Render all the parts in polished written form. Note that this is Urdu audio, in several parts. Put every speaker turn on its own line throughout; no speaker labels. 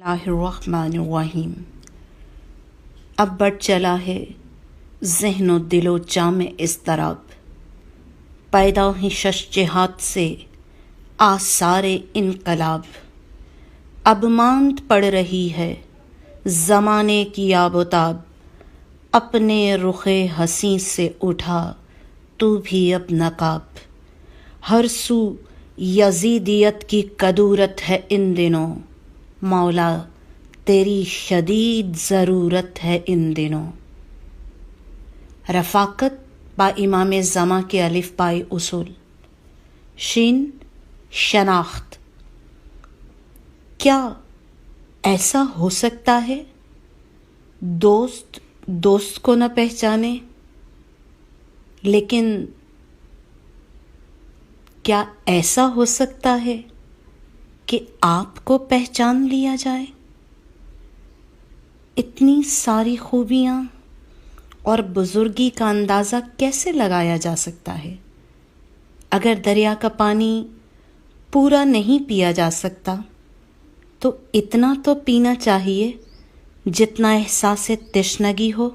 اللہ الرحمن الرحیم۔ اب بڑھ چلا ہے ذہن و دل و جام اضطراب، پیدا ہیں شش جہات سے آثار انقلاب۔ اب ماند پڑ رہی ہے زمانے کی آب و تاب، اپنے رخ حسین سے اٹھا تو بھی اب نقاب۔ ہر سو یزیدیت کی کدورت ہے ان دنوں، مولا تیری شدید ضرورت ہے ان دنوں۔ رفاقت با امام زمان کے الف بائی اصول۔ شین شناخت۔ کیا ایسا ہو سکتا ہے دوست دوست کو نہ پہچانے؟ لیکن کیا ایسا ہو سکتا ہے کہ آپ کو پہچان لیا جائے؟ اتنی ساری خوبیاں اور بزرگی کا اندازہ کیسے لگایا جا سکتا ہے؟ اگر دریا کا پانی پورا نہیں پیا جا سکتا تو اتنا تو پینا چاہیے جتنا احساس تشنگی ہو۔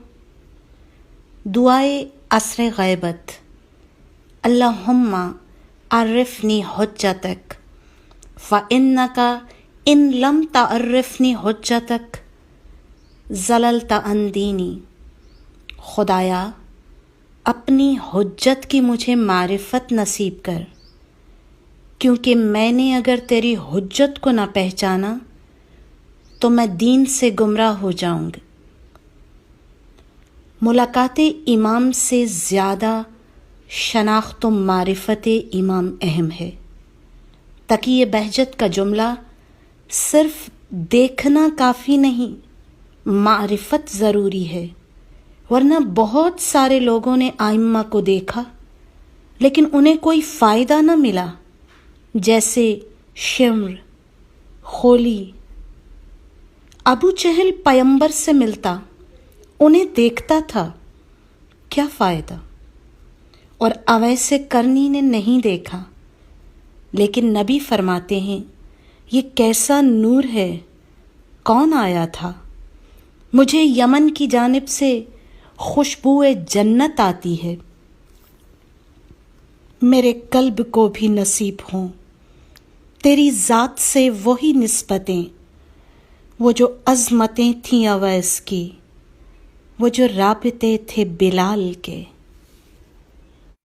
دعائے عصر غیبت۔ اللہم عرفنی حجتک فإنک ان لم تعرفنی حجتک ضللت عن دینی۔ خدایا اپنی حجت کی مجھے معرفت نصیب کر، کیونکہ میں نے اگر تیری حجت کو نہ پہچانا تو میں دین سے گمراہ ہو جاؤں گا۔ ملاقات امام سے زیادہ شناخت و معرفت امام اہم ہے۔ تقی بہجت کا جملہ صرف دیکھنا کافی نہیں، معرفت ضروری ہے، ورنہ بہت سارے لوگوں نے ائمہ کو دیکھا لیکن انہیں کوئی فائدہ نہ ملا، جیسے شمر، خولی۔ ابو جہل پیغمبر سے ملتا، انہیں دیکھتا تھا، کیا فائدہ؟ اور اویس کرنی نے نہیں دیکھا، لیکن نبی فرماتے ہیں یہ کیسا نور ہے، کون آیا تھا؟ مجھے یمن کی جانب سے خوشبو جنت آتی ہے، میرے قلب کو بھی نصیب ہوں تیری ذات سے وہی نسبتیں، وہ جو عظمتیں تھیں اویس کی، وہ جو رابطے تھے بلال کے۔